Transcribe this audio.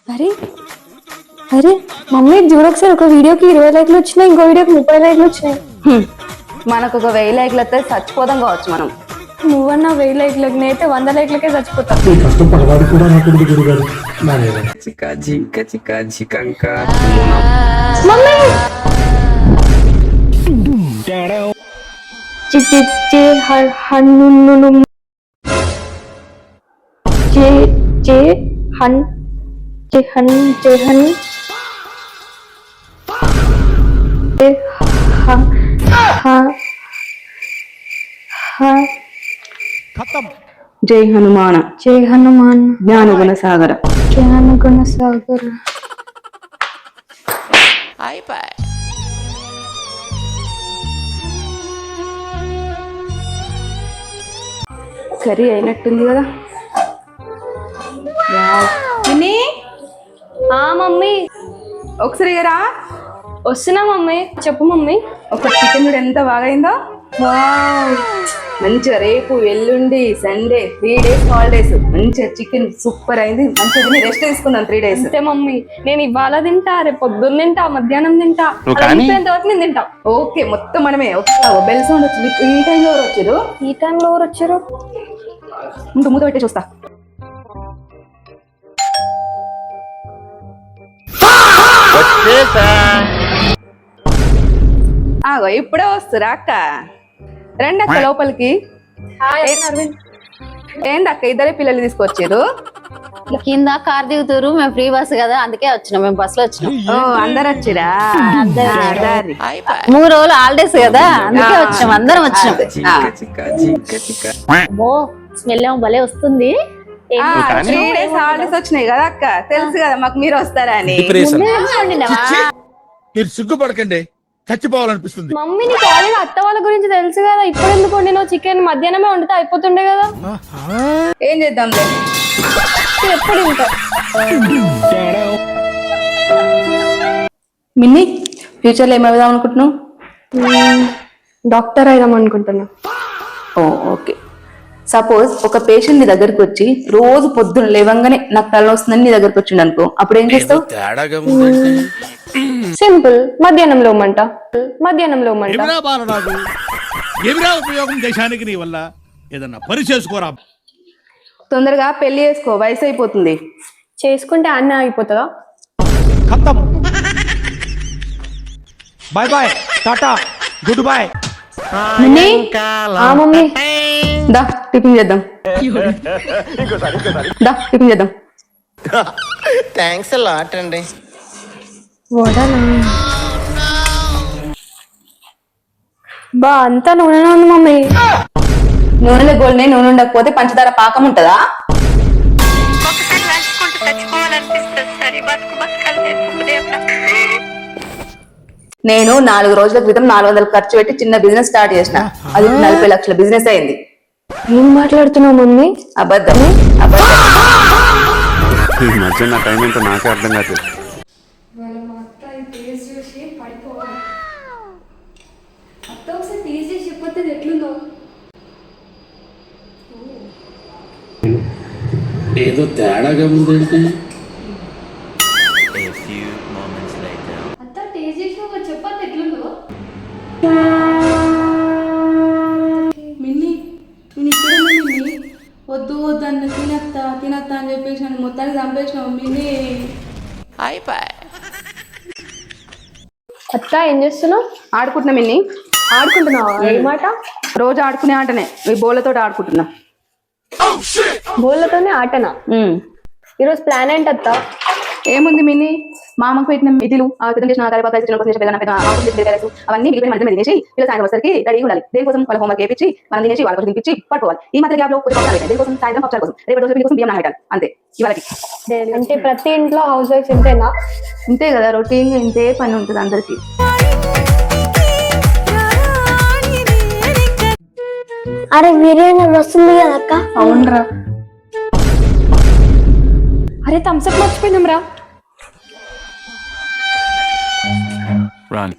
అరే అరే మమ్మీ చూడొకసారి ఒక వీడియోకి 20 లైక్లు వచ్చినాయి, ఇంకో వీడియోకి 30 లైక్లు వచ్చినాయి. మనకు ఒక 1000 లైక్లు వస్తే చచ్చిపోదాం కావచ్చు మనం. నువ్వన్నా 1000 లైక్లకు, నేనైతే 100 లైక్లకే చచ్చిపోతా. మమ్మీ జై హనుమాన జై హనుమాన్ జ్ఞానగుణ సాగర. జ్ఞానగుణ సాగర. కర్రీ అయినట్టుంది కదా. విన్నీ, మమ్మీ ఒకసారి రా. వస్తున్నా మమ్మీ. చెప్పు మమ్మీ. ఒక చికెన్ కూడా ఎంత బాగైందో. మంచిగా రేపు ఎల్లుండి సండే 3 days హాలిడేస్, మంచిగా చికెన్ సూపర్ అయింది. మంచిగా రెస్ట్ తీసుకుందాం 3 days. అంతే మమ్మీ, నేను ఇవాళ తింటా, రేపు పొద్దున్న తింటా, మధ్యాహ్నం తింటా, తర్వాత నేను తింటా. ఓకే, మొత్తం మనమే. బెల్ సౌండ్ వచ్చింది. ఈ టైంలో ఎవరు వచ్చారు? ఈ టైంలో ఎవరు వచ్చారు? ముందు మూత పెట్టి చూస్తా. ఇప్పుడే వస్తురా అక్క. రండి అక్క లోపలికి. ఏందక్క ఇద్దరే పిల్లలు తీసుకొచ్చారు? కింద కార్ దిగుతారు, మేము ఫ్రీ బస్ కదా అందుకే వచ్చినాం, మేము బస్ లో వచ్చినాం. అందరు వచ్చిరా? 3 రోజులు హాలిడేస్ కదా అందుకే వచ్చినాం, అందరం వచ్చినాం. స్మెల్ ఏమో భలే వస్తుంది. 3 days హాలిడేస్ వచ్చినాయి కదా అక్క, తెలుసు కదా మాకు మీరు వస్తారని. మీరు సిగ్గుపడకండి, చచ్చిపోవాలనిపిస్తుంది. మమ్మీ నీకు ఆల్రెడీ అత్త వాళ్ళ గురించి తెలుసు కదా, ఇప్పుడు ఎందుకు వండినావు చికెన్? మధ్యాహ్నమే వండితే అయిపోతుండే కదా. ఏం చేద్దాం ఎప్పుడు ఇంకా మిన్ని, ఫ్యూచర్ లో ఏమవుదాం అనుకుంటున్నావు? డాక్టర్ అయిదాం అనుకుంటున్నా. ఓకే. సపోజ్ ఒక పేషెంట్ నీ దగ్గరకు వచ్చి రోజు పొద్దున్న లేవంగానే నాకు తల వస్తుందని నీ దగ్గరకు వచ్చిండు అనుకో, అప్పుడు ఏం చేస్తావు? సింపుల్, మధ్యాహ్నంలో మంట. ఎవిరా ఉపయోగం దేశానికి నీ వల్ల? ఏదన్నా పని చేసుకోరా. తొందరగా పెళ్లి చేసుకో, వయసు అయిపోతుంది. చేసుకుంటే అన్న అయిపోతుందా? ఖతం. Bye bye, tata, good boy. Mummy దా టిఫిన్ చేద్దాం. దా టిఫిన్ చేద్దాం. థ్యాంక్స్ అ లాట్ అండి. బా అంతా నూనె ఉంది మమ్మీ. నూనెలో గోల్నే నూనె ఉండకపోతే పంచదార పాకం ఉంటదా? నేను 4 రోజుల క్రితం 400 ఖర్చు పెట్టి చిన్న బిజినెస్ స్టార్ట్ చేసిన, అది 40 లక్షల బిజినెస్ అయింది. ఏం మాట్లాడుతున్నావు మమ్మీ? అబద్ధం. ఈ మధ్య నా టైం ఏంటో నాకే అర్థం కాదు. ఏదో తేడాగా ఉందేంటి? మిన్ని, నేను ఇక్కడ మిన్ని వద్దు వద్దన్న తినత్తా అని చెప్పేసి నన్ను మొత్తానికి చంపేసినావు మిన్ని. అత్త ఏం చేస్తున్నావు? ఆడుకుంటున్నా మిన్ని. ఆడుకుంటున్నావా? ఏ మాట? రోజు ఆడుకునే ఆటనే, ఈ బోళ్ళతో ఆడుకుంటున్నా. బోళ్ళతోనే ఆటనా? ఈరోజు ప్లాన్ ఏంటి అత్త? ఏముంది మిన్ని, మా అమ్మకు పెట్టిన ఇడ్లీలు, అవన్నీ మిగిలిన మధ్య తినేసి పిల్లలు సాయంత్రం వచ్చరికి రెడీ ఉండాలి. దేనికోసం వాళ్ళ హోంవర్క్ చేయించి మనం తినేసి వాళ్ళ కోసం తినిపించి పట్టుకోవాలి. ఈ మధ్య గ్యాప్ లో దేనికోసం సాయంత్రం పక్షాల కోసం, రేపు రోజు కోసం బియ్యం నానబెట్టాలి. అంతే ఇవాళకి. అంటే ప్రతి ఇంట్లో హౌస్ వైఫ్ ఇంతేనా? ఇంతే కదా, రొటీన్ ఇంతే పని ఉంటుంది అందరికి. అరే బిర్యానీ వస్తుంది కదా అక్క? అవునరా. అరే థమ్స్అప్ మర్చిపోయినాం రా. Run.